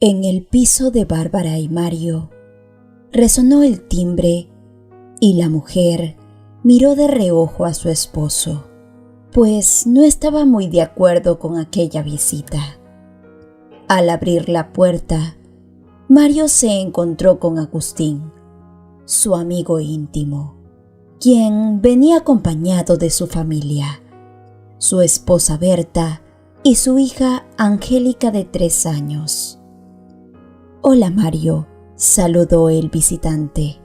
En el piso de Bárbara y Mario resonó el timbre y la mujer miró de reojo a su esposo, pues no estaba muy de acuerdo con aquella visita. Al abrir la puerta, Mario se encontró con Agustín, su amigo íntimo, quien venía acompañado de su familia, su esposa Berta y su hija Angélica de 3 años. «Hola Mario», saludó el visitante.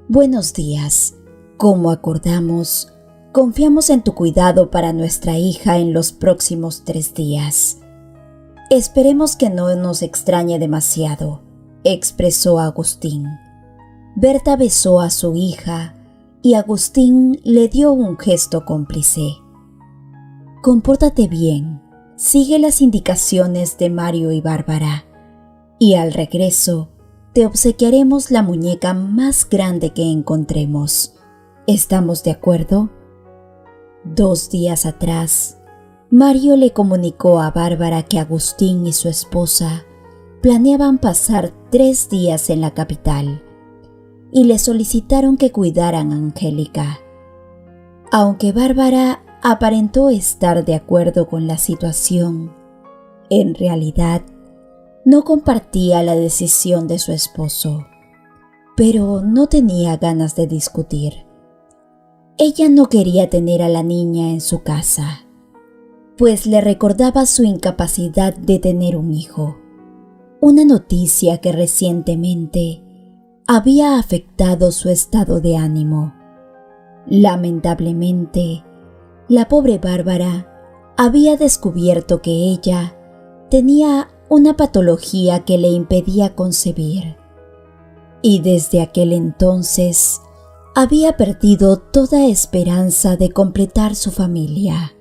«Buenos días. Como acordamos, confiamos en tu cuidado para nuestra hija en los próximos 3 días. Esperemos que no nos extrañe demasiado», expresó Agustín. Berta besó a su hija y Agustín le dio un gesto cómplice. «Compórtate bien, sigue las indicaciones de Mario y Bárbara, y al regreso te obsequiaremos la muñeca más grande que encontremos. ¿Estamos de acuerdo?». 2 días atrás, Mario le comunicó a Bárbara que Agustín y su esposa planeaban pasar 3 días en la capital y le solicitaron que cuidaran a Angélica. Aunque Bárbara aparentó estar de acuerdo con la situación, en realidad no compartía la decisión de su esposo, pero no tenía ganas de discutir. Ella no quería tener a la niña en su casa, pues le recordaba su incapacidad de tener un hijo, una noticia que recientemente había afectado su estado de ánimo. Lamentablemente, la pobre Bárbara había descubierto que ella tenía una patología que le impedía concebir, y desde aquel entonces había perdido toda esperanza de completar su familia.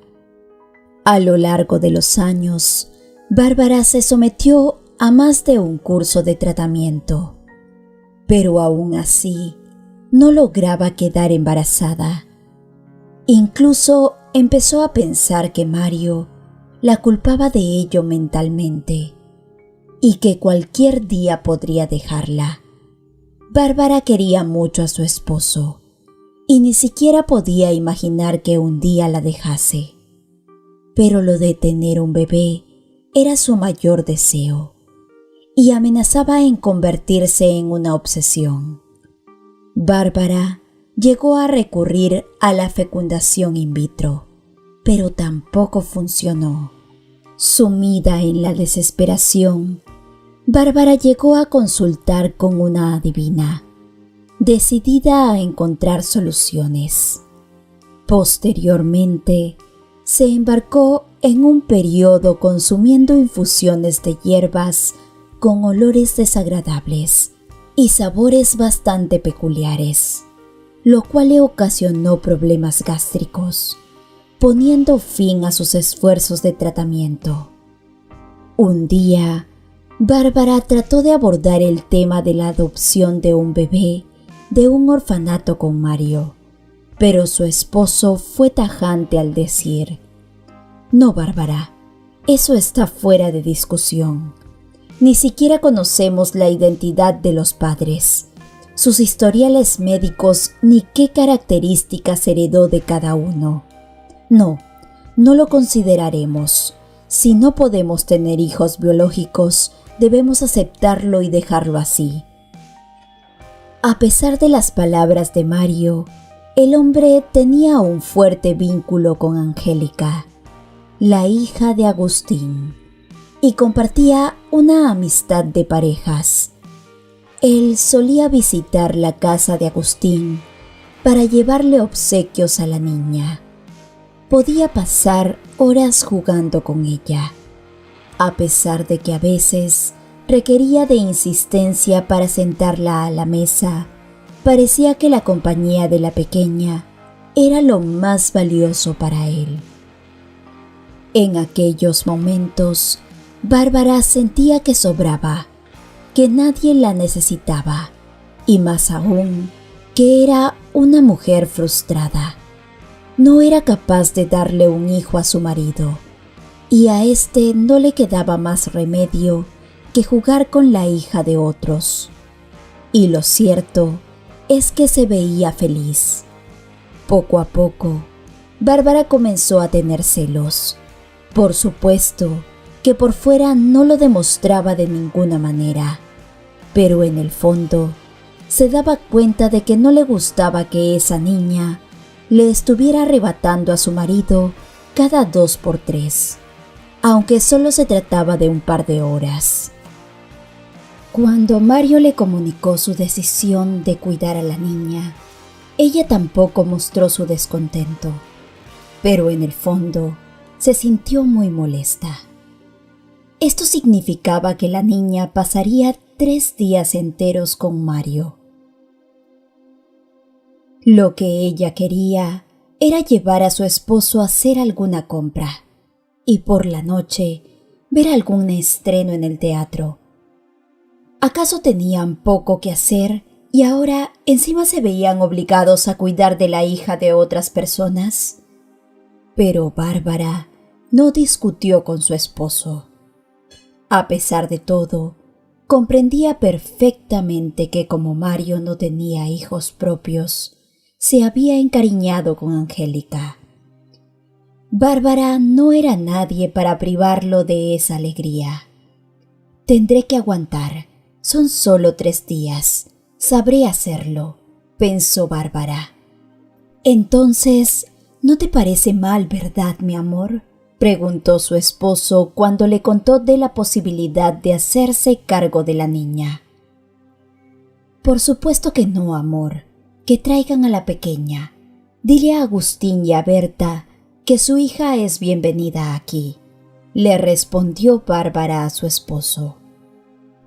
A lo largo de los años, Bárbara se sometió a más de un curso de tratamiento, pero aún así no lograba quedar embarazada. Incluso empezó a pensar que Mario la culpaba de ello mentalmente y que cualquier día podría dejarla. Bárbara quería mucho a su esposo y ni siquiera podía imaginar que un día la dejase. Pero lo de tener un bebé era su mayor deseo y amenazaba en convertirse en una obsesión. Bárbara llegó a recurrir a la fecundación in vitro, pero tampoco funcionó. Sumida en la desesperación, Bárbara llegó a consultar con una adivina, decidida a encontrar soluciones. Posteriormente, se embarcó en un periodo consumiendo infusiones de hierbas con olores desagradables y sabores bastante peculiares, lo cual le ocasionó problemas gástricos, poniendo fin a sus esfuerzos de tratamiento. Un día, Bárbara trató de abordar el tema de la adopción de un bebé de un orfanato con Mario, pero su esposo fue tajante al decir: «No, Bárbara, eso está fuera de discusión. Ni siquiera conocemos la identidad de los padres, sus historiales médicos ni qué características heredó de cada uno. No, no lo consideraremos. Si no podemos tener hijos biológicos, debemos aceptarlo y dejarlo así». A pesar de las palabras de Mario, el hombre tenía un fuerte vínculo con Angélica, la hija de Agustín, y compartía una amistad de parejas. Él solía visitar la casa de Agustín para llevarle obsequios a la niña. Podía pasar horas jugando con ella, a pesar de que a veces requería de insistencia para sentarla a la mesa. Parecía que la compañía de la pequeña era lo más valioso para él. En aquellos momentos, Bárbara sentía que sobraba, que nadie la necesitaba, y más aún, que era una mujer frustrada. No era capaz de darle un hijo a su marido, y a este no le quedaba más remedio que jugar con la hija de otros. Y lo cierto es que se veía feliz. Poco a poco, Bárbara comenzó a tener celos. Por supuesto que por fuera no lo demostraba de ninguna manera, pero en el fondo se daba cuenta de que no le gustaba que esa niña le estuviera arrebatando a su marido cada 2 por 3, aunque solo se trataba de un par de horas. Cuando Mario le comunicó su decisión de cuidar a la niña, ella tampoco mostró su descontento, pero en el fondo se sintió muy molesta. Esto significaba que la niña pasaría 3 días enteros con Mario. Lo que ella quería era llevar a su esposo a hacer alguna compra y por la noche ver algún estreno en el teatro. ¿Acaso tenían poco que hacer y ahora encima se veían obligados a cuidar de la hija de otras personas? Pero Bárbara no discutió con su esposo. A pesar de todo, comprendía perfectamente que como Mario no tenía hijos propios, se había encariñado con Angélica. Bárbara no era nadie para privarlo de esa alegría. Tendré que aguantar. Son solo 3 días. Sabré hacerlo, pensó Bárbara. Entonces, ¿no te parece mal, verdad, mi amor?, preguntó su esposo cuando le contó de la posibilidad de hacerse cargo de la niña. Por supuesto que no, amor. Que traigan a la pequeña. Dile a Agustín y a Berta que su hija es bienvenida aquí, le respondió Bárbara a su esposo.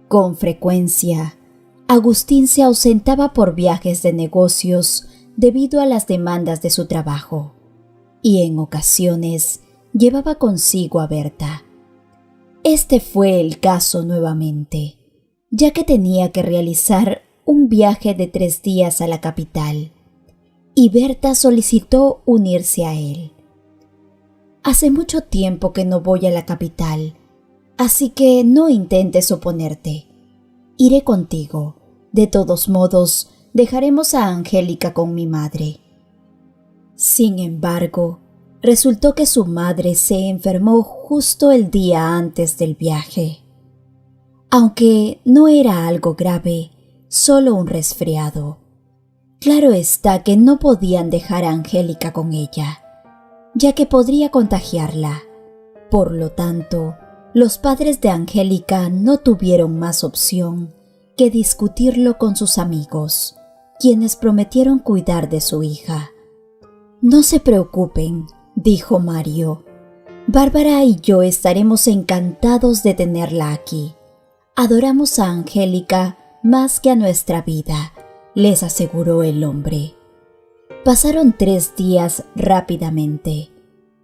Con frecuencia, Agustín se ausentaba por viajes de negocios debido a las demandas de su trabajo, y en ocasiones llevaba consigo a Berta. Este fue el caso nuevamente, ya que tenía que realizar un viaje de 3 días a la capital, y Berta solicitó unirse a él. Hace mucho tiempo que no voy a la capital, así que no intentes oponerte. Iré contigo. De todos modos, dejaremos a Angélica con mi madre. Sin embargo, resultó que su madre se enfermó justo el día antes del viaje. Aunque no era algo grave, solo un resfriado. Claro está que no podían dejar a Angélica con ella, ya que podría contagiarla. Por lo tanto, los padres de Angélica no tuvieron más opción que discutirlo con sus amigos, quienes prometieron cuidar de su hija. No se preocupen, dijo Mario. Bárbara y yo estaremos encantados de tenerla aquí. Adoramos a Angélica más que a nuestra vida, les aseguró el hombre. Pasaron 3 días rápidamente,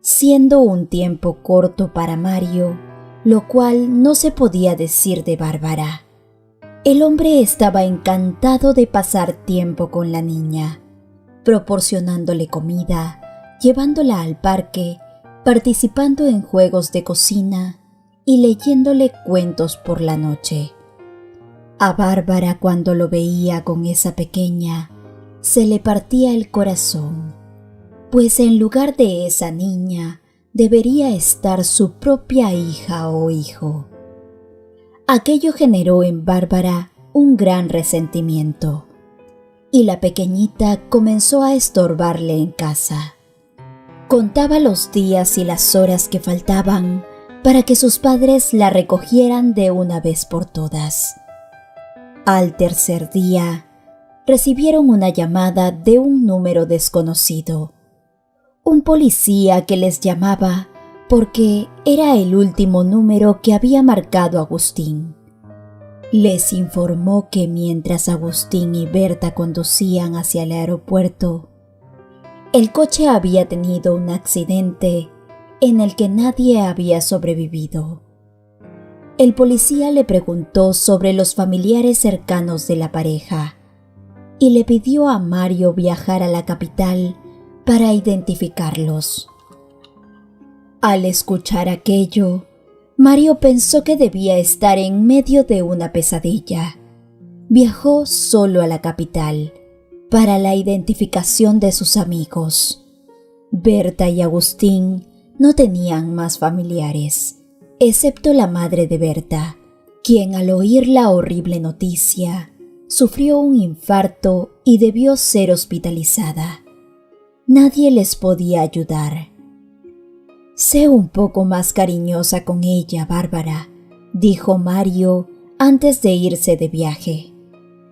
siendo un tiempo corto para Mario, lo cual no se podía decir de Bárbara. El hombre estaba encantado de pasar tiempo con la niña, proporcionándole comida, llevándola al parque, participando en juegos de cocina y leyéndole cuentos por la noche. A Bárbara, cuando lo veía con esa pequeña, se le partía el corazón, pues en lugar de esa niña debería estar su propia hija o hijo. Aquello generó en Bárbara un gran resentimiento, y la pequeñita comenzó a estorbarle en casa. Contaba los días y las horas que faltaban para que sus padres la recogieran de una vez por todas. Al tercer día, recibieron una llamada de un número desconocido. Un policía que les llamaba porque era el último número que había marcado Agustín. Les informó que mientras Agustín y Berta conducían hacia el aeropuerto, el coche había tenido un accidente en el que nadie había sobrevivido. El policía le preguntó sobre los familiares cercanos de la pareja y le pidió a Mario viajar a la capital para identificarlos. Al escuchar aquello, Mario pensó que debía estar en medio de una pesadilla. Viajó solo a la capital para la identificación de sus amigos. Berta y Agustín no tenían más familiares, excepto la madre de Berta, quien al oír la horrible noticia sufrió un infarto y debió ser hospitalizada. Nadie les podía ayudar. «Sé un poco más cariñosa con ella, Bárbara», dijo Mario antes de irse de viaje,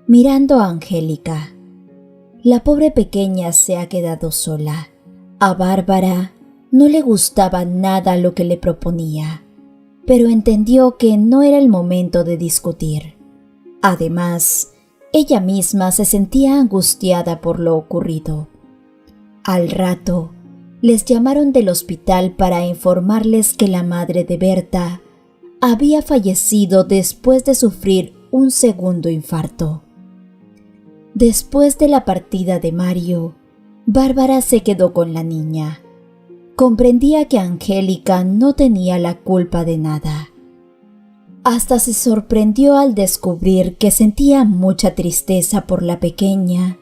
mirando a Angélica. La pobre pequeña se ha quedado sola. A Bárbara no le gustaba nada lo que le proponía, pero entendió que no era el momento de discutir. Además, ella misma se sentía angustiada por lo ocurrido. Al rato, les llamaron del hospital para informarles que la madre de Berta había fallecido después de sufrir un segundo infarto. Después de la partida de Mario, Bárbara se quedó con la niña. Comprendía que Angélica no tenía la culpa de nada. Hasta se sorprendió al descubrir que sentía mucha tristeza por la pequeña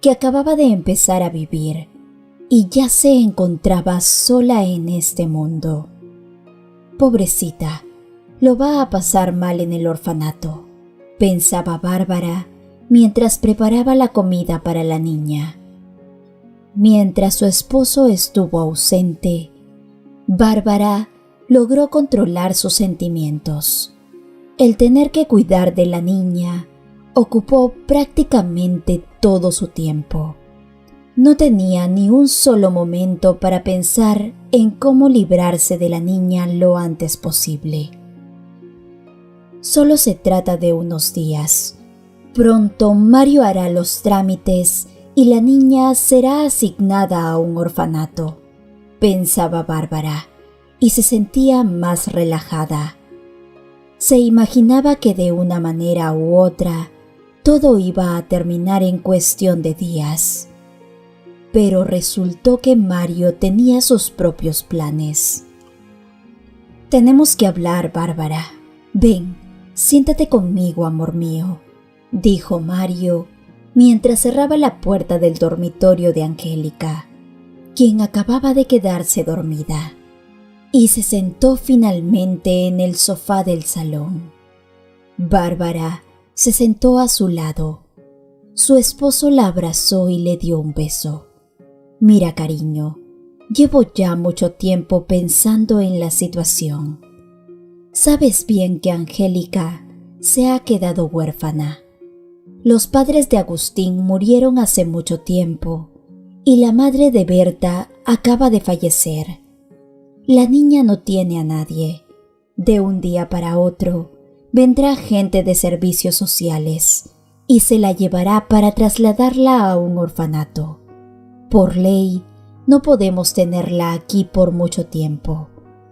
que acababa de empezar a vivir y ya se encontraba sola en este mundo. Pobrecita, lo va a pasar mal en el orfanato, pensaba Bárbara mientras preparaba la comida para la niña. Mientras su esposo estuvo ausente, Bárbara logró controlar sus sentimientos. El tener que cuidar de la niña ocupó prácticamente todo su tiempo. No tenía ni un solo momento para pensar en cómo librarse de la niña lo antes posible. Solo se trata de unos días. Pronto Mario hará los trámites y la niña será asignada a un orfanato, pensaba Bárbara, y se sentía más relajada. Se imaginaba que de una manera u otra todo iba a terminar en cuestión de días. Pero resultó que Mario tenía sus propios planes. «Tenemos que hablar, Bárbara. Ven, siéntate conmigo, amor mío», dijo Mario mientras cerraba la puerta del dormitorio de Angélica, quien acababa de quedarse dormida, y se sentó finalmente en el sofá del salón. Bárbara se sentó a su lado. Su esposo la abrazó y le dio un beso. «Mira, cariño, llevo ya mucho tiempo pensando en la situación. Sabes bien que Angélica se ha quedado huérfana. Los padres de Agustín murieron hace mucho tiempo y la madre de Berta acaba de fallecer. La niña no tiene a nadie. De un día para otro vendrá gente de servicios sociales y se la llevará para trasladarla a un orfanato. Por ley, no podemos tenerla aquí por mucho tiempo,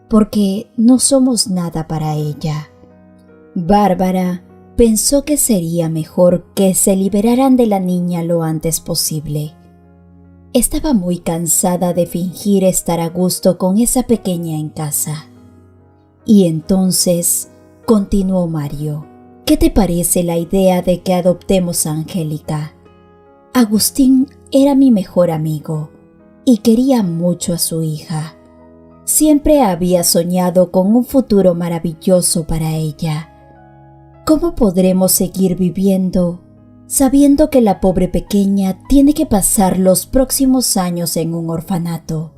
porque no somos nada para ella». Bárbara pensó que sería mejor que se liberaran de la niña lo antes posible. Estaba muy cansada de fingir estar a gusto con esa pequeña en casa. Y entonces, continuó Mario, ¿qué te parece la idea de que adoptemos a Angélica? Agustín era mi mejor amigo y quería mucho a su hija. Siempre había soñado con un futuro maravilloso para ella. ¿Cómo podremos seguir viviendo sabiendo que la pobre pequeña tiene que pasar los próximos años en un orfanato?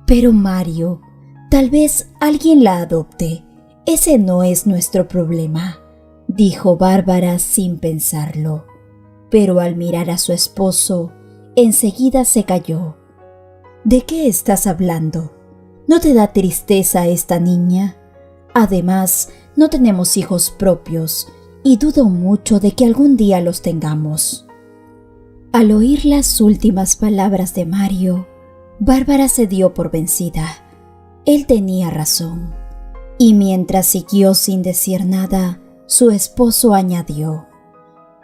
Pero Mario, tal vez alguien la adopte. Ese no es nuestro problema, dijo Bárbara sin pensarlo. Pero al mirar a su esposo, enseguida se calló. ¿De qué estás hablando? ¿No te da tristeza esta niña? Además, no tenemos hijos propios y dudo mucho de que algún día los tengamos. Al oír las últimas palabras de Mario, Bárbara se dio por vencida. Él tenía razón. Y mientras siguió sin decir nada, su esposo añadió: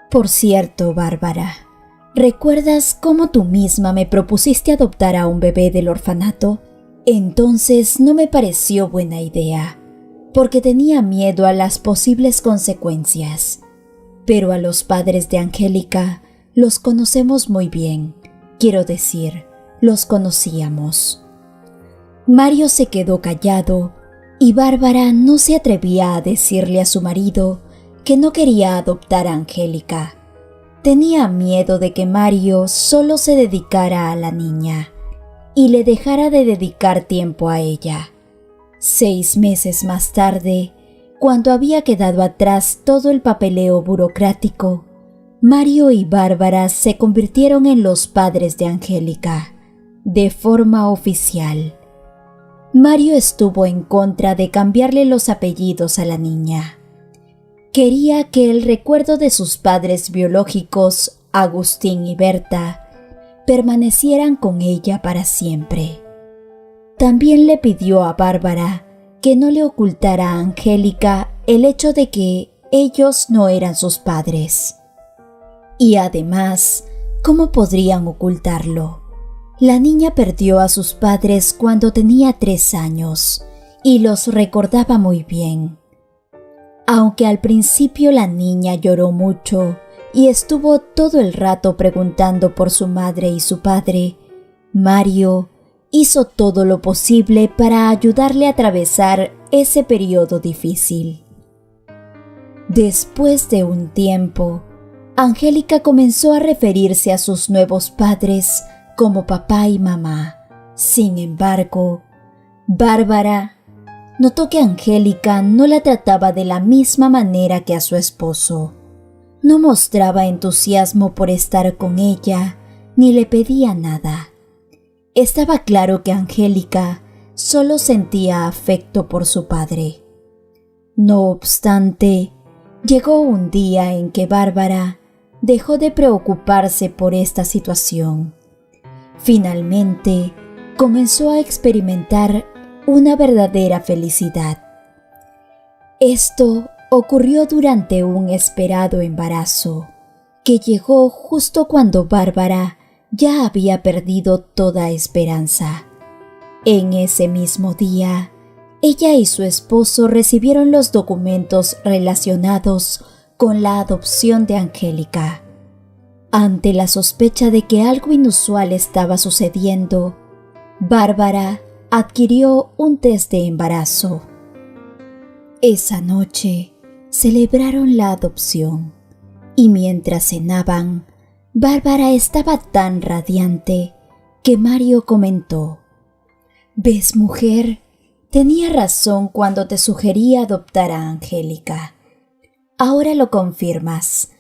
«Por cierto, Bárbara, ¿recuerdas cómo tú misma me propusiste adoptar a un bebé del orfanato? Entonces no me pareció buena idea. porque tenía miedo a las posibles consecuencias. Pero a los padres de Angélica los conocemos muy bien, quiero decir, los conocíamos. Mario se quedó callado y Bárbara no se atrevía a decirle a su marido que no quería adoptar a Angélica. Tenía miedo de que Mario solo se dedicara a la niña y le dejara de dedicar tiempo a ella. 6 meses más tarde, cuando había quedado atrás todo el papeleo burocrático, Mario y Bárbara se convirtieron en los padres de Angélica, de forma oficial. Mario estuvo en contra de cambiarle los apellidos a la niña. Quería que el recuerdo de sus padres biológicos, Agustín y Berta, permanecieran con ella para siempre. También le pidió a Bárbara que no le ocultara a Angélica el hecho de que ellos no eran sus padres. Y además, ¿cómo podrían ocultarlo? La niña perdió a sus padres cuando tenía 3 años y los recordaba muy bien. Aunque al principio la niña lloró mucho y estuvo todo el rato preguntando por su madre y su padre, Mario hizo todo lo posible para ayudarle a atravesar ese periodo difícil. Después de un tiempo, Angélica comenzó a referirse a sus nuevos padres como papá y mamá. Sin embargo, Bárbara notó que Angélica no la trataba de la misma manera que a su esposo. No mostraba entusiasmo por estar con ella, ni le pedía nada. Estaba claro que Angélica solo sentía afecto por su padre. No obstante, llegó un día en que Bárbara dejó de preocuparse por esta situación. Finalmente, comenzó a experimentar una verdadera felicidad. Esto ocurrió durante un esperado embarazo, que llegó justo cuando Bárbara ya había perdido toda esperanza. En ese mismo día, ella y su esposo recibieron los documentos relacionados con la adopción de Angélica. Ante la sospecha de que algo inusual estaba sucediendo, Bárbara adquirió un test de embarazo. Esa noche celebraron la adopción y mientras cenaban, Bárbara estaba tan radiante que Mario comentó: «¿Ves, mujer? Tenía razón cuando te sugerí adoptar a Angélica. Ahora lo confirmas,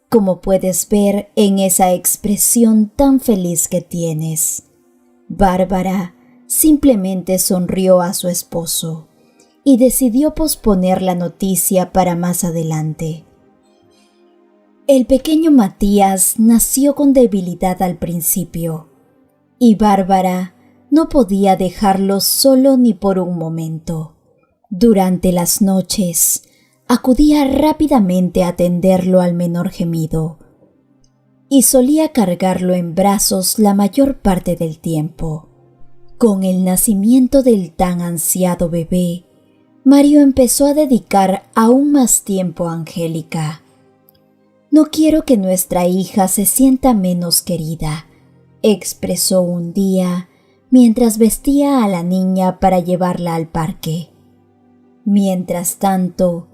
como puedes ver en esa expresión tan feliz que tienes». Bárbara simplemente sonrió a su esposo y decidió posponer la noticia para más adelante. El pequeño Matías nació con debilidad al principio y Bárbara no podía dejarlo solo ni por un momento. Durante las noches, acudía rápidamente a atenderlo al menor gemido y solía cargarlo en brazos la mayor parte del tiempo. Con el nacimiento del tan ansiado bebé, Mario empezó a dedicar aún más tiempo a Angélica. «No quiero que nuestra hija se sienta menos querida», expresó un día mientras vestía a la niña para llevarla al parque. Mientras tanto,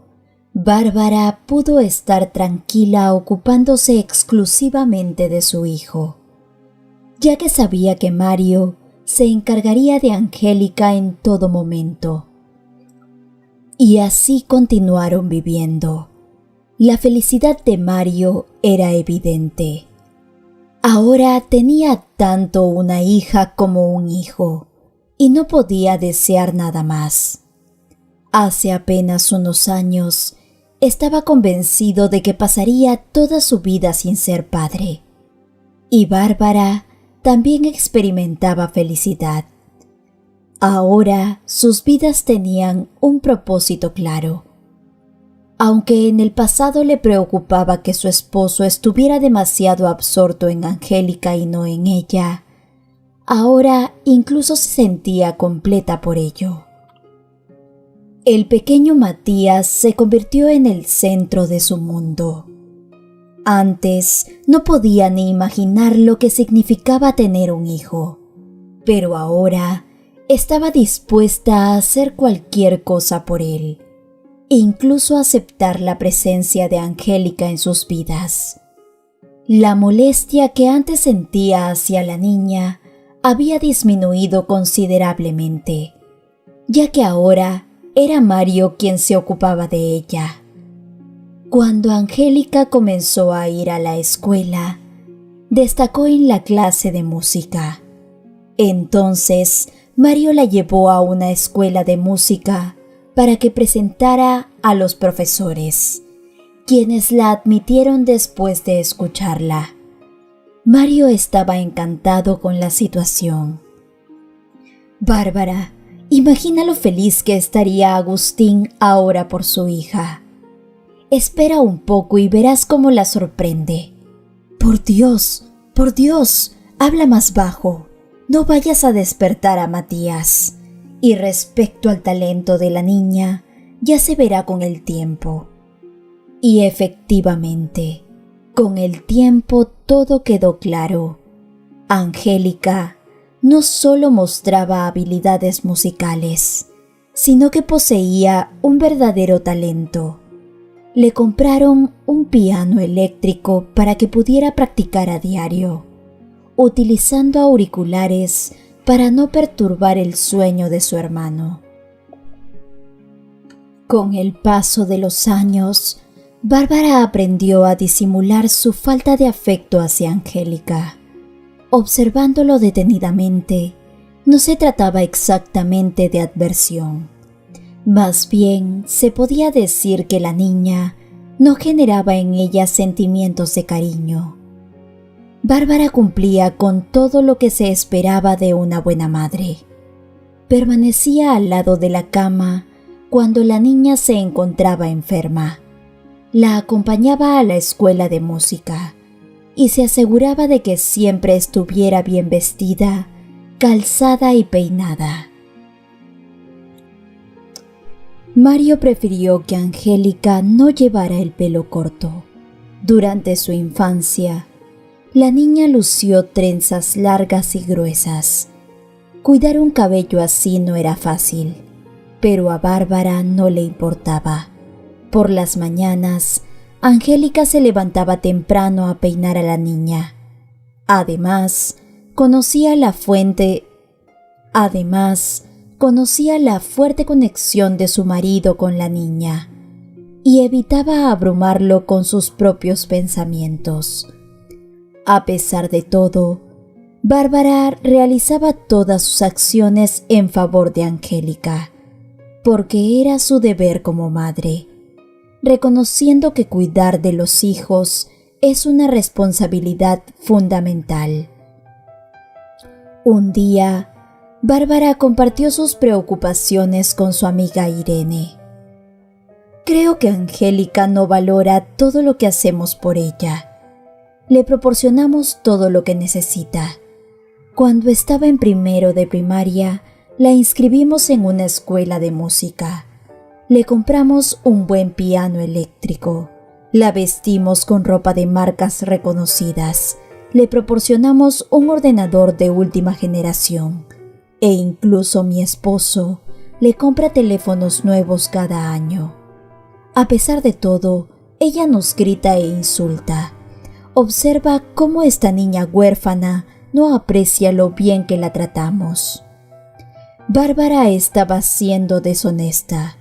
Bárbara pudo estar tranquila ocupándose exclusivamente de su hijo, ya que sabía que Mario se encargaría de Angélica en todo momento. Y así continuaron viviendo. La felicidad de Mario era evidente. Ahora tenía tanto una hija como un hijo, y no podía desear nada más. Hace apenas unos años, estaba convencido de que pasaría toda su vida sin ser padre. Y Bárbara también experimentaba felicidad. Ahora sus vidas tenían un propósito claro. Aunque en el pasado le preocupaba que su esposo estuviera demasiado absorto en Angélica y no en ella, ahora incluso se sentía completa por ello. El pequeño Matías se convirtió en el centro de su mundo. Antes no podía ni imaginar lo que significaba tener un hijo, pero ahora estaba dispuesta a hacer cualquier cosa por él, incluso aceptar la presencia de Angélica en sus vidas. La molestia que antes sentía hacia la niña había disminuido considerablemente, ya que ahora era Mario quien se ocupaba de ella. Cuando Angélica comenzó a ir a la escuela, destacó en la clase de música. Entonces, Mario la llevó a una escuela de música para que presentara a los profesores, quienes la admitieron después de escucharla. Mario estaba encantado con la situación. Bárbara, imagina lo feliz que estaría Agustín ahora por su hija. Espera un poco y verás cómo la sorprende. Por Dios, habla más bajo. No vayas a despertar a Matías. Y respecto al talento de la niña, ya se verá con el tiempo. Y efectivamente, con el tiempo todo quedó claro. Angélica no solo mostraba habilidades musicales, sino que poseía un verdadero talento. Le compraron un piano eléctrico para que pudiera practicar a diario, utilizando auriculares para no perturbar el sueño de su hermano. Con el paso de los años, Bárbara aprendió a disimular su falta de afecto hacia Angélica. Observándolo detenidamente, no se trataba exactamente de adversión. Más bien, se podía decir que la niña no generaba en ella sentimientos de cariño. Bárbara cumplía con todo lo que se esperaba de una buena madre. Permanecía al lado de la cama cuando la niña se encontraba enferma. La acompañaba a la escuela de música y se aseguraba de que siempre estuviera bien vestida, calzada y peinada. Mario prefirió que Angélica no llevara el pelo corto. Durante su infancia, la niña lució trenzas largas y gruesas. Cuidar un cabello así no era fácil, pero a Bárbara no le importaba. Por las mañanas, Angélica se levantaba temprano a peinar a la niña. Además, conocía la fuerte conexión de su marido con la niña y evitaba abrumarlo con sus propios pensamientos. A pesar de todo, Bárbara realizaba todas sus acciones en favor de Angélica, porque era su deber como madre, reconociendo que cuidar de los hijos es una responsabilidad fundamental. Un día, Bárbara compartió sus preocupaciones con su amiga Irene. Creo que Angélica no valora todo lo que hacemos por ella. Le proporcionamos todo lo que necesita. Cuando estaba en primero de primaria, la inscribimos en una escuela de música. Le compramos un buen piano eléctrico. La vestimos con ropa de marcas reconocidas. Le proporcionamos un ordenador de última generación. E incluso mi esposo le compra teléfonos nuevos cada año. A pesar de todo, ella nos grita e insulta. Observa cómo esta niña huérfana no aprecia lo bien que la tratamos. Bárbara estaba siendo deshonesta.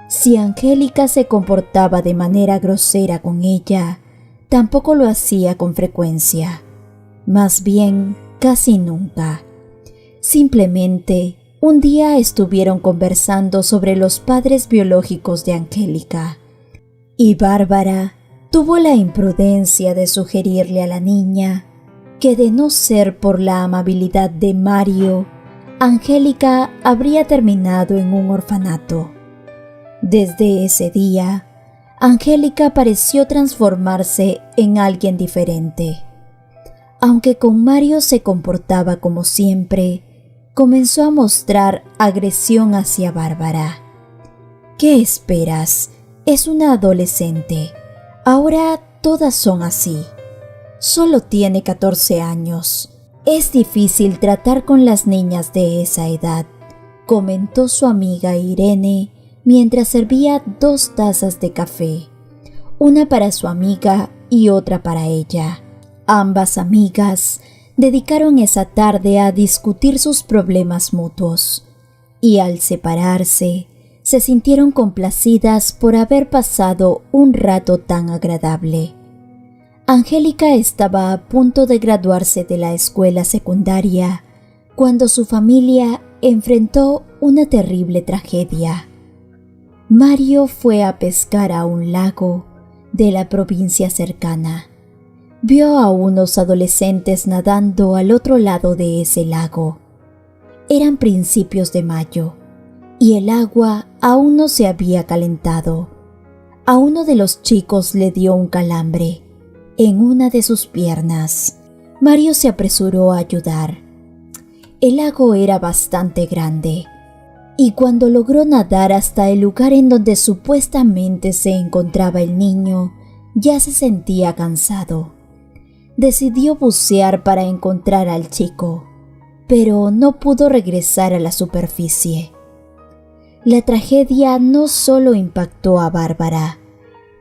Si Angélica se comportaba de manera grosera con ella, tampoco lo hacía con frecuencia. Más bien, casi nunca. Simplemente, un día estuvieron conversando sobre los padres biológicos de Angélica, y Bárbara tuvo la imprudencia de sugerirle a la niña que, de no ser por la amabilidad de Mario, Angélica habría terminado en un orfanato. Desde ese día, Angélica pareció transformarse en alguien diferente. Aunque con Mario se comportaba como siempre, comenzó a mostrar agresión hacia Bárbara. ¿Qué esperas? Es una adolescente. Ahora todas son así. Solo tiene 14 años. Es difícil tratar con las niñas de esa edad, comentó su amiga Irene mientras servía 2 tazas de café, una para su amiga y otra para ella. Ambas amigas dedicaron esa tarde a discutir sus problemas mutuos y al separarse se sintieron complacidas por haber pasado un rato tan agradable. Angélica estaba a punto de graduarse de la escuela secundaria cuando su familia enfrentó una terrible tragedia. Mario fue a pescar a un lago de la provincia cercana. Vio a unos adolescentes nadando al otro lado de ese lago. Eran principios de mayo y el agua aún no se había calentado. A uno de los chicos le dio un calambre en una de sus piernas. Mario se apresuró a ayudar. El lago era bastante grande, y cuando logró nadar hasta el lugar en donde supuestamente se encontraba el niño, ya se sentía cansado. Decidió bucear para encontrar al chico, pero no pudo regresar a la superficie. La tragedia no solo impactó a Bárbara,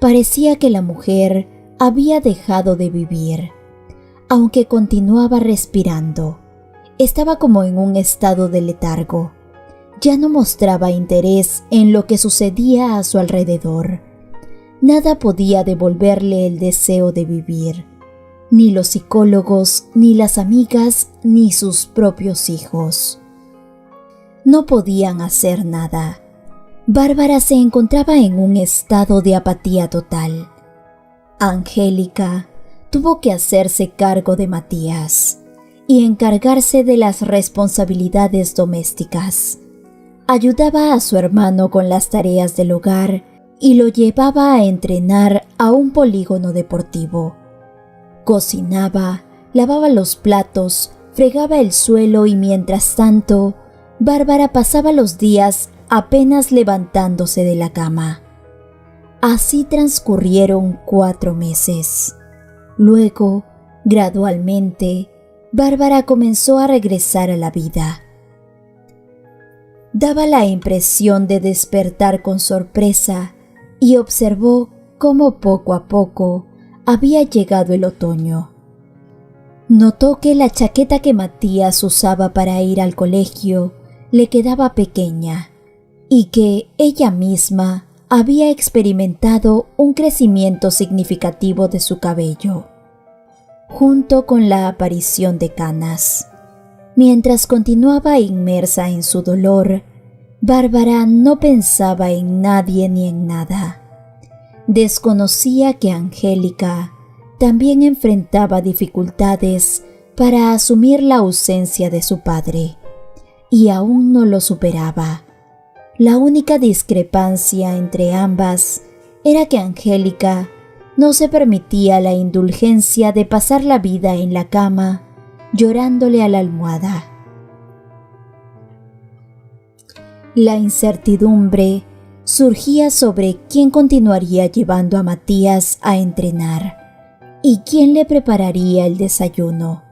parecía que la mujer había dejado de vivir, aunque continuaba respirando. Estaba como en un estado de letargo. Ya no mostraba interés en lo que sucedía a su alrededor. Nada podía devolverle el deseo de vivir. Ni los psicólogos, ni las amigas, ni sus propios hijos. No podían hacer nada. Bárbara se encontraba en un estado de apatía total. Angélica tuvo que hacerse cargo de Matías y encargarse de las responsabilidades domésticas. Ayudaba a su hermano con las tareas del hogar y lo llevaba a entrenar a un polígono deportivo. Cocinaba, lavaba los platos, fregaba el suelo y mientras tanto, Bárbara pasaba los días apenas levantándose de la cama. Así transcurrieron 4 meses. Luego, gradualmente, Bárbara comenzó a regresar a la vida. Daba la impresión de despertar con sorpresa y observó cómo poco a poco había llegado el otoño. Notó que la chaqueta que Matías usaba para ir al colegio le quedaba pequeña y que ella misma había experimentado un crecimiento significativo de su cabello, junto con la aparición de canas. Mientras continuaba inmersa en su dolor, Bárbara no pensaba en nadie ni en nada. Desconocía que Angélica también enfrentaba dificultades para asumir la ausencia de su padre, y aún no lo superaba. La única discrepancia entre ambas era que Angélica no se permitía la indulgencia de pasar la vida en la cama llorándole a la almohada. La incertidumbre surgía sobre quién continuaría llevando a Matías a entrenar y quién le prepararía el desayuno.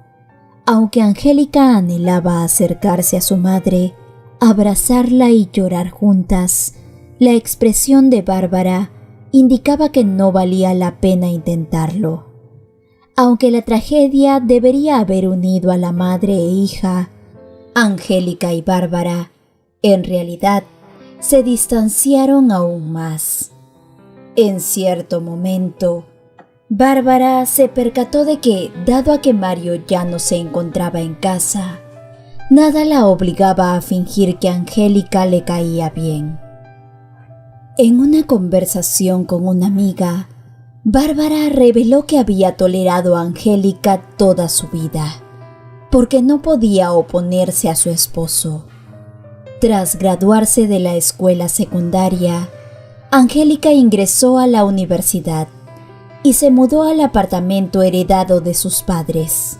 Aunque Angélica anhelaba acercarse a su madre, abrazarla y llorar juntas, la expresión de Bárbara indicaba que no valía la pena intentarlo. Aunque la tragedia debería haber unido a la madre e hija, Angélica y Bárbara, en realidad, se distanciaron aún más. En cierto momento, Bárbara se percató de que, dado a que Mario ya no se encontraba en casa, nada la obligaba a fingir que Angélica le caía bien. En una conversación con una amiga, Bárbara reveló que había tolerado a Angélica toda su vida, porque no podía oponerse a su esposo. Tras graduarse de la escuela secundaria, Angélica ingresó a la universidad y se mudó al apartamento heredado de sus padres.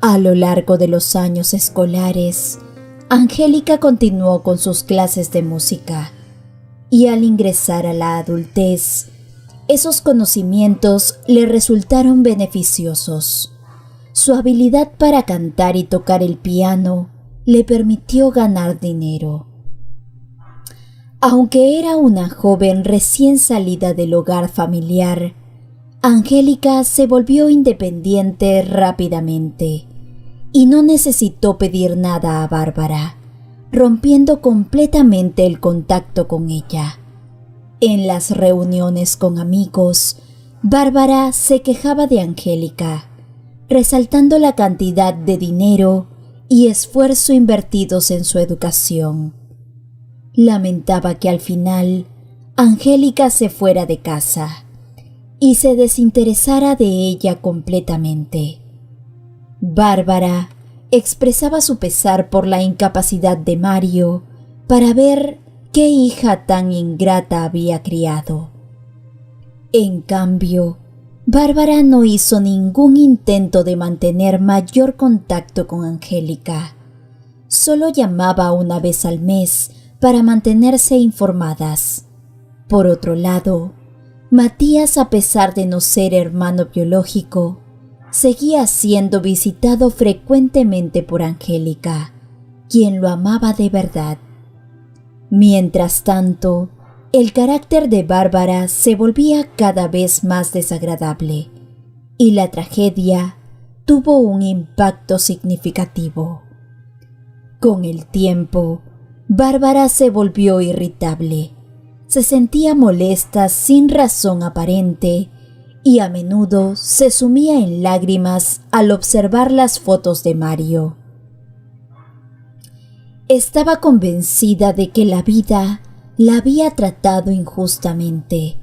A lo largo de los años escolares, Angélica continuó con sus clases de música y al ingresar a la adultez, esos conocimientos le resultaron beneficiosos. Su habilidad para cantar y tocar el piano le permitió ganar dinero. Aunque era una joven recién salida del hogar familiar, Angélica se volvió independiente rápidamente y no necesitó pedir nada a Bárbara, rompiendo completamente el contacto con ella. En las reuniones con amigos, Bárbara se quejaba de Angélica, resaltando la cantidad de dinero y esfuerzo invertidos en su educación. Lamentaba que al final Angélica se fuera de casa y se desinteresara de ella completamente. Bárbara expresaba su pesar por la incapacidad de Mario para ver qué hija tan ingrata había criado. En cambio, Bárbara no hizo ningún intento de mantener mayor contacto con Angélica. Solo llamaba una vez al mes para mantenerse informadas. Por otro lado, Matías, a pesar de no ser hermano biológico, seguía siendo visitado frecuentemente por Angélica, quien lo amaba de verdad. Mientras tanto, el carácter de Bárbara se volvía cada vez más desagradable y la tragedia tuvo un impacto significativo. Con el tiempo, Bárbara se volvió irritable, se sentía molesta sin razón aparente y a menudo se sumía en lágrimas al observar las fotos de Mario. Estaba convencida de que la vida la había tratado injustamente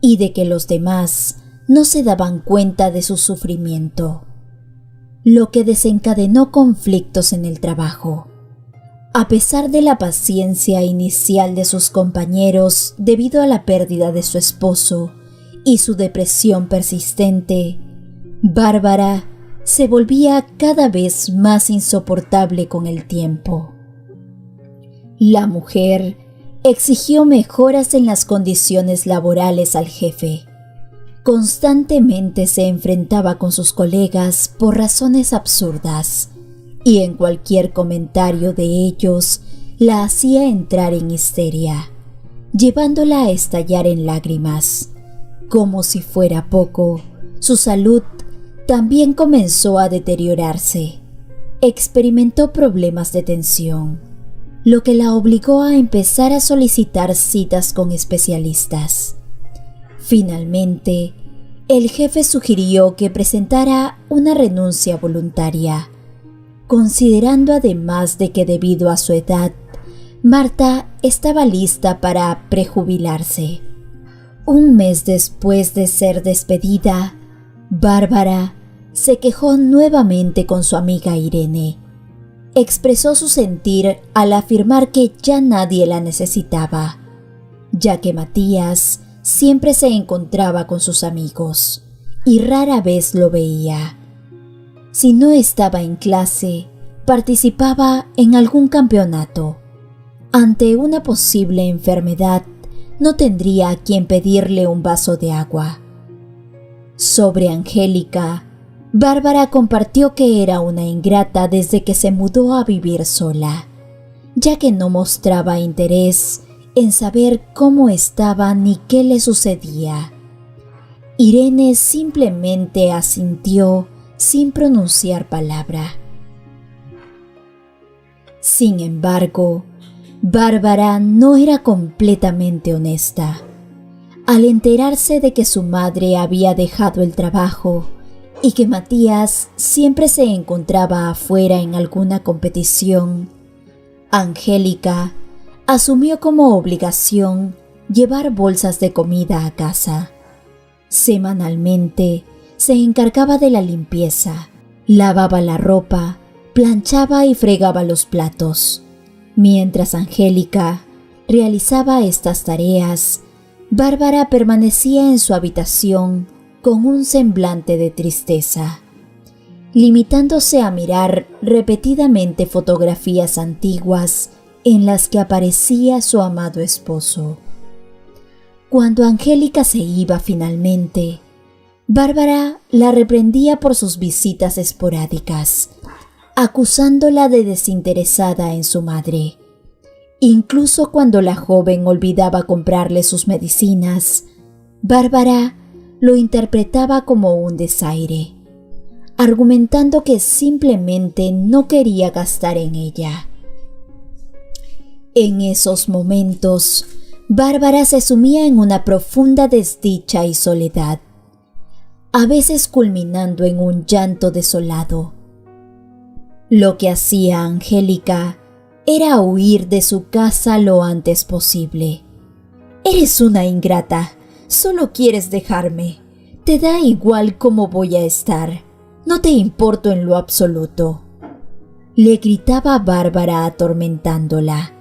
y de que los demás no se daban cuenta de su sufrimiento, lo que desencadenó conflictos en el trabajo. A pesar de la paciencia inicial de sus compañeros debido a la pérdida de su esposo y su depresión persistente, Bárbara se volvía cada vez más insoportable con el tiempo. La mujer exigió mejoras en las condiciones laborales al jefe. Constantemente se enfrentaba con sus colegas por razones absurdas, y en cualquier comentario de ellos la hacía entrar en histeria, llevándola a estallar en lágrimas. Como si fuera poco, su salud también comenzó a deteriorarse. Experimentó problemas de tensión, lo que la obligó a empezar a solicitar citas con especialistas. Finalmente, el jefe sugirió que presentara una renuncia voluntaria, considerando además de que debido a su edad, Marta estaba lista para prejubilarse. Un mes después de ser despedida, Bárbara se quejó nuevamente con su amiga Irene. Expresó su sentir al afirmar que ya nadie la necesitaba, ya que Matías siempre se encontraba con sus amigos y rara vez lo veía. Si no estaba en clase, participaba en algún campeonato. Ante una posible enfermedad, no tendría a quien pedirle un vaso de agua. Sobre Angélica, Bárbara compartió que era una ingrata desde que se mudó a vivir sola, ya que no mostraba interés en saber cómo estaba ni qué le sucedía. Irene simplemente asintió sin pronunciar palabra. Sin embargo, Bárbara no era completamente honesta. Al enterarse de que su madre había dejado el trabajo y que Matías siempre se encontraba afuera en alguna competición, Angélica asumió como obligación llevar bolsas de comida a casa. Semanalmente, se encargaba de la limpieza, lavaba la ropa, planchaba y fregaba los platos. Mientras Angélica realizaba estas tareas, Bárbara permanecía en su habitación con un semblante de tristeza, limitándose a mirar repetidamente fotografías antiguas en las que aparecía su amado esposo. Cuando Angélica se iba finalmente, Bárbara la reprendía por sus visitas esporádicas, acusándola de desinteresada en su madre. Incluso cuando la joven olvidaba comprarle sus medicinas, Bárbara lo interpretaba como un desaire, argumentando que simplemente no quería gastar en ella. En esos momentos, Bárbara se sumía en una profunda desdicha y soledad, a veces culminando en un llanto desolado. Lo que hacía Angélica era huir de su casa lo antes posible. «Eres una ingrata, solo quieres dejarme. Te da igual cómo voy a estar. No te importo en lo absoluto», le gritaba Bárbara atormentándola,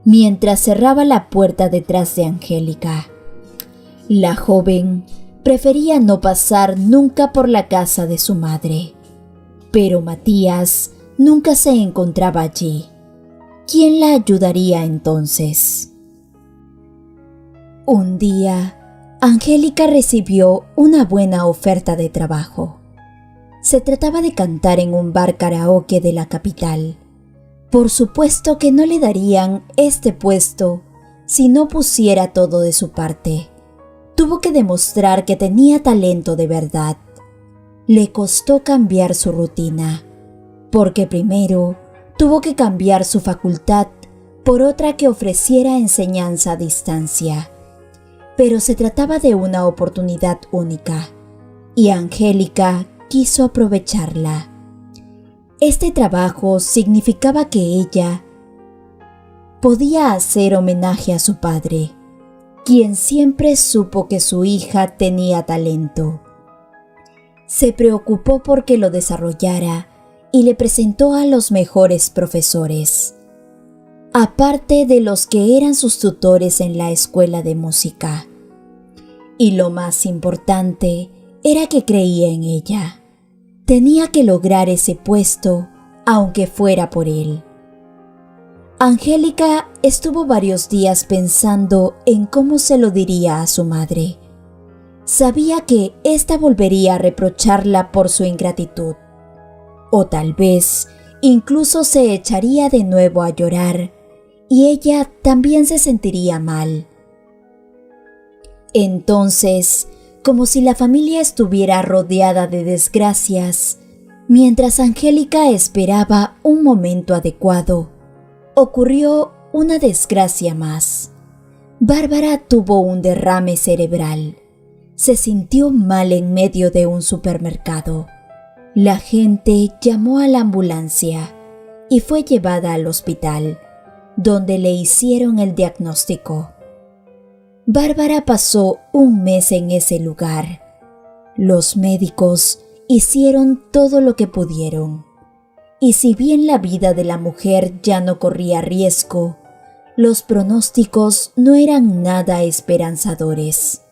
mientras cerraba la puerta detrás de Angélica. La joven prefería no pasar nunca por la casa de su madre, pero Matías nunca se encontraba allí. ¿Quién la ayudaría entonces? Un día, Angélica recibió una buena oferta de trabajo. Se trataba de cantar en un bar karaoke de la capital. Por supuesto que no le darían este puesto si no pusiera todo de su parte. Tuvo que demostrar que tenía talento de verdad. Le costó cambiar su rutina, porque primero tuvo que cambiar su facultad por otra que ofreciera enseñanza a distancia. Pero se trataba de una oportunidad única, y Angélica quiso aprovecharla. Este trabajo significaba que ella podía hacer homenaje a su padre, quien siempre supo que su hija tenía talento. Se preocupó porque lo desarrollara y le presentó a los mejores profesores, aparte de los que eran sus tutores en la escuela de música. Y lo más importante era que creía en ella. Tenía que lograr ese puesto, aunque fuera por él. Angélica estuvo varios días pensando en cómo se lo diría a su madre. Sabía que ésta volvería a reprocharla por su ingratitud, o tal vez incluso se echaría de nuevo a llorar, y ella también se sentiría mal. Entonces, como si la familia estuviera rodeada de desgracias, mientras Angélica esperaba un momento adecuado, ocurrió una desgracia más. Bárbara tuvo un derrame cerebral. Se sintió mal en medio de un supermercado. La gente llamó a la ambulancia y fue llevada al hospital, donde le hicieron el diagnóstico. Bárbara pasó un mes en ese lugar. Los médicos hicieron todo lo que pudieron. Y si bien la vida de la mujer ya no corría riesgo, los pronósticos no eran nada esperanzadores.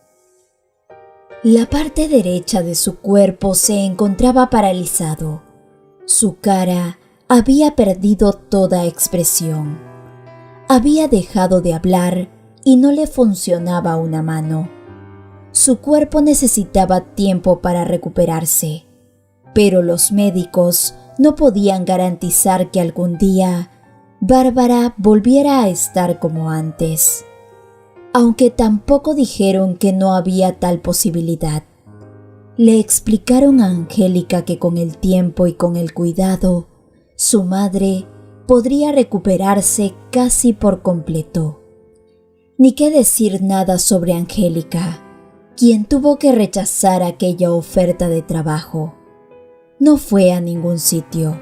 La parte derecha de su cuerpo se encontraba paralizado. Su cara había perdido toda expresión. Había dejado de hablar y no le funcionaba una mano. Su cuerpo necesitaba tiempo para recuperarse, pero los médicos no podían garantizar que algún día Bárbara volviera a estar como antes, aunque tampoco dijeron que no había tal posibilidad. Le explicaron a Angélica que con el tiempo y con el cuidado, su madre podría recuperarse casi por completo. Ni qué decir nada sobre Angélica, quien tuvo que rechazar aquella oferta de trabajo. No fue a ningún sitio.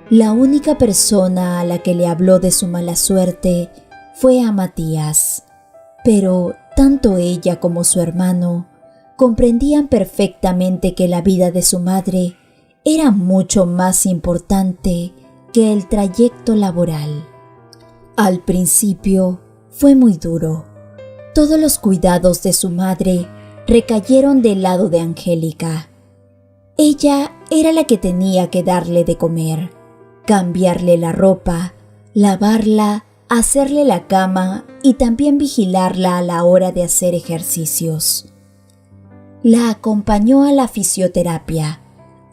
La única persona a la que le habló de su mala suerte fue a Matías, pero tanto ella como su hermano comprendían perfectamente que la vida de su madre era mucho más importante que el trayecto laboral. Al principio fue muy duro. Todos los cuidados de su madre recayeron del lado de Angélica. Ella era la que tenía que darle de comer, cambiarle la ropa, lavarla hacerle la cama y también vigilarla a la hora de hacer ejercicios. La acompañó a la fisioterapia,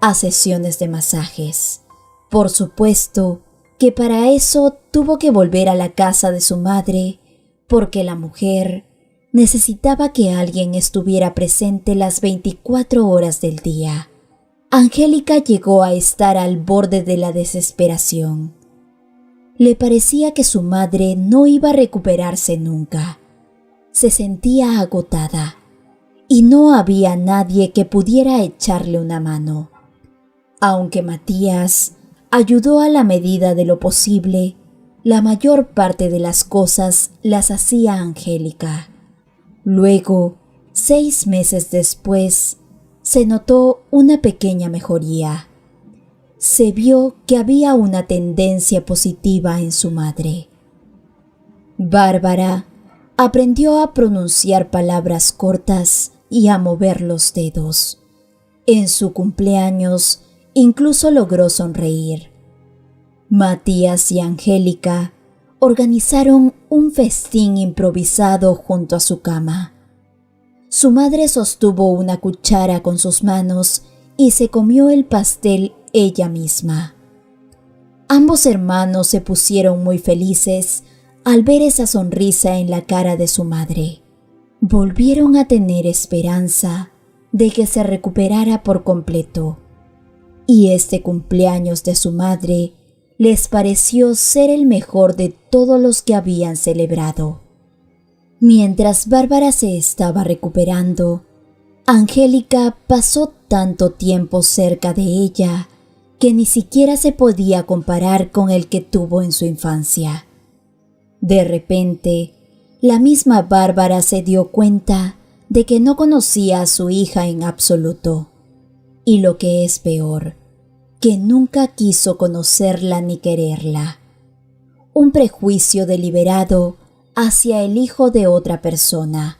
a sesiones de masajes. Por supuesto que para eso tuvo que volver a la casa de su madre, porque la mujer necesitaba que alguien estuviera presente las 24 horas del día. Angélica llegó a estar al borde de la desesperación. Le parecía que su madre no iba a recuperarse nunca. Se sentía agotada y no había nadie que pudiera echarle una mano. Aunque Matías ayudó a la medida de lo posible, la mayor parte de las cosas las hacía Angélica. Luego, 6 meses después, se notó una pequeña mejoría. Se vio que había una tendencia positiva en su madre. Bárbara aprendió a pronunciar palabras cortas y a mover los dedos. En su cumpleaños incluso logró sonreír. Matías y Angélica organizaron un festín improvisado junto a su cama. Su madre sostuvo una cuchara con sus manos y se comió el pastel ella misma. Ambos hermanos se pusieron muy felices al ver esa sonrisa en la cara de su madre. Volvieron a tener esperanza de que se recuperara por completo. Y este cumpleaños de su madre les pareció ser el mejor de todos los que habían celebrado. Mientras Bárbara se estaba recuperando, Angélica pasó tanto tiempo cerca de ella que ni siquiera se podía comparar con el que tuvo en su infancia. De repente, la misma Bárbara se dio cuenta de que no conocía a su hija en absoluto, y lo que es peor, que nunca quiso conocerla ni quererla. Un prejuicio deliberado hacia el hijo de otra persona,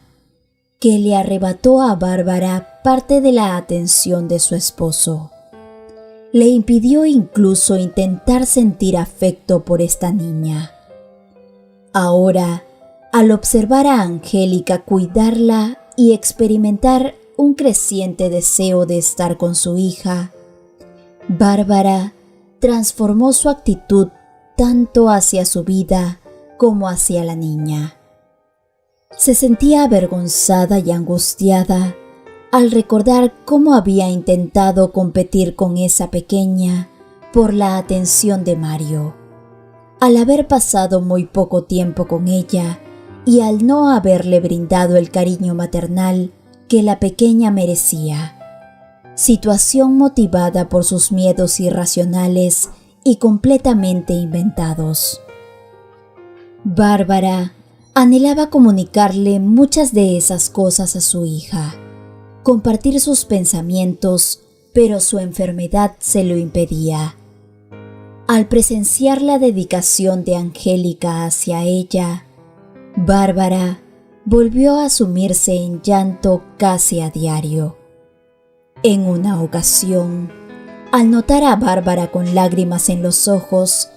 que le arrebató a Bárbara parte de la atención de su esposo. Le impidió incluso intentar sentir afecto por esta niña. Ahora, al observar a Angélica cuidarla y experimentar un creciente deseo de estar con su hija, Bárbara transformó su actitud tanto hacia su vida como hacia la niña. Se sentía avergonzada y angustiada al recordar cómo había intentado competir con esa pequeña por la atención de Mario. Al haber pasado muy poco tiempo con ella y al no haberle brindado el cariño maternal que la pequeña merecía. Situación motivada por sus miedos irracionales y completamente inventados. Bárbara anhelaba comunicarle muchas de esas cosas a su hija, compartir sus pensamientos, pero su enfermedad se lo impedía. Al presenciar la dedicación de Angélica hacia ella, Bárbara volvió a sumirse en llanto casi a diario. En una ocasión, al notar a Bárbara con lágrimas en los ojos,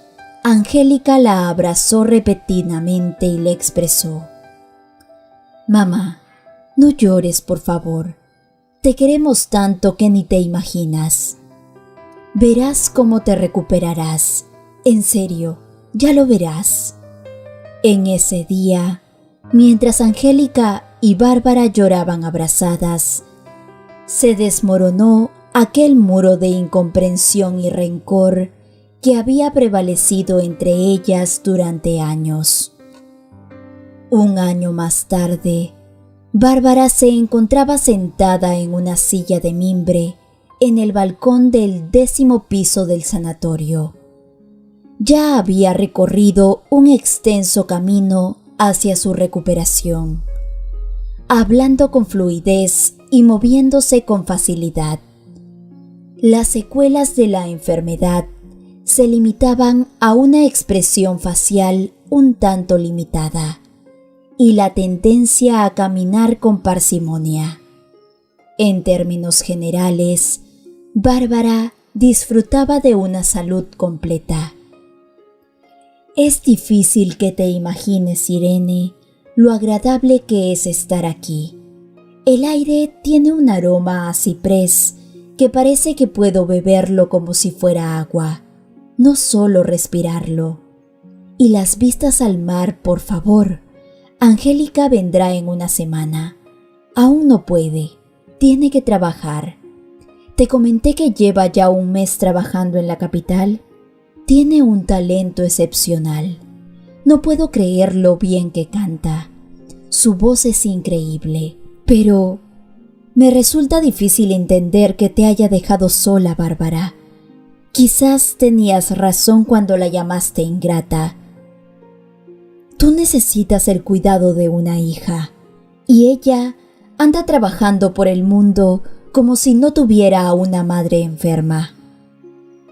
Angélica la abrazó repetidamente y le expresó: «Mamá, no llores, por favor. Te queremos tanto que ni te imaginas. Verás cómo te recuperarás. En serio, ya lo verás». En ese día, mientras Angélica y Bárbara lloraban abrazadas, se desmoronó aquel muro de incomprensión y rencor que había prevalecido entre ellas durante años. Un año más tarde, Bárbara se encontraba sentada en una silla de mimbre en el balcón del 10º piso del sanatorio. Ya había recorrido un extenso camino hacia su recuperación, hablando con fluidez y moviéndose con facilidad. Las secuelas de la enfermedad se limitaban a una expresión facial un tanto limitada y la tendencia a caminar con parsimonia. En términos generales, Bárbara disfrutaba de una salud completa. Es difícil que te imagines, Irene, lo agradable que es estar aquí. El aire tiene un aroma a ciprés que parece que puedo beberlo como si fuera agua, no solo respirarlo. Y las vistas al mar, por favor. Angélica vendrá en una semana. Aún no puede, tiene que trabajar. Te comenté que lleva ya un mes trabajando en la capital. Tiene un talento excepcional. No puedo creer lo bien que canta. Su voz es increíble, pero me resulta difícil entender que te haya dejado sola, Bárbara. Quizás tenías razón cuando la llamaste ingrata. Tú necesitas el cuidado de una hija, y ella anda trabajando por el mundo como si no tuviera a una madre enferma.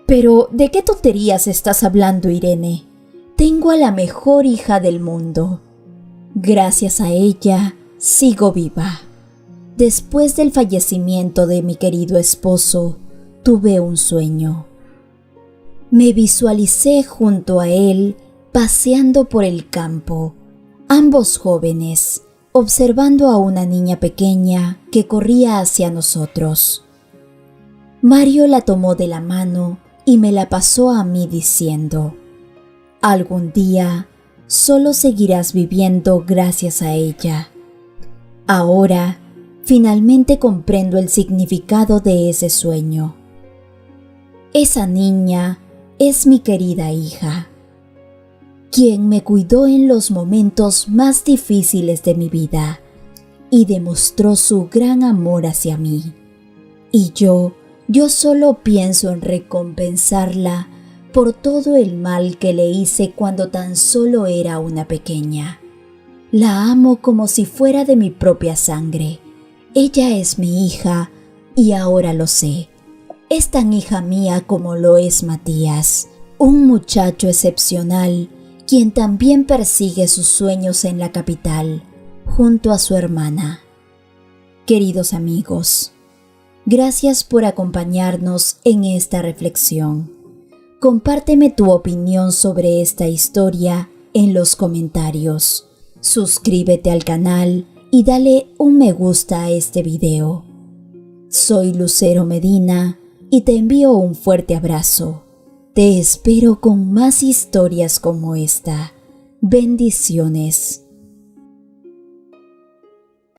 Pero, ¿de qué tonterías estás hablando, Irene? Tengo a la mejor hija del mundo. Gracias a ella, sigo viva. Después del fallecimiento de mi querido esposo, tuve un sueño. Me visualicé junto a él, paseando por el campo, ambos jóvenes, observando a una niña pequeña que corría hacia nosotros. Mario la tomó de la mano y me la pasó a mí diciendo: algún día solo seguirás viviendo gracias a ella. Ahora, finalmente comprendo el significado de ese sueño. Esa niña es mi querida hija, quien me cuidó en los momentos más difíciles de mi vida y demostró su gran amor hacia mí. Y yo solo pienso en recompensarla por todo el mal que le hice cuando tan solo era una pequeña. La amo como si fuera de mi propia sangre. Ella es mi hija y ahora lo sé. Es tan hija mía como lo es Matías, un muchacho excepcional quien también persigue sus sueños en la capital, junto a su hermana. Queridos amigos, gracias por acompañarnos en esta reflexión. Compárteme tu opinión sobre esta historia en los comentarios. Suscríbete al canal y dale un me gusta a este video. Soy Lucero Medina y te envío un fuerte abrazo. Te espero con más historias como esta. Bendiciones.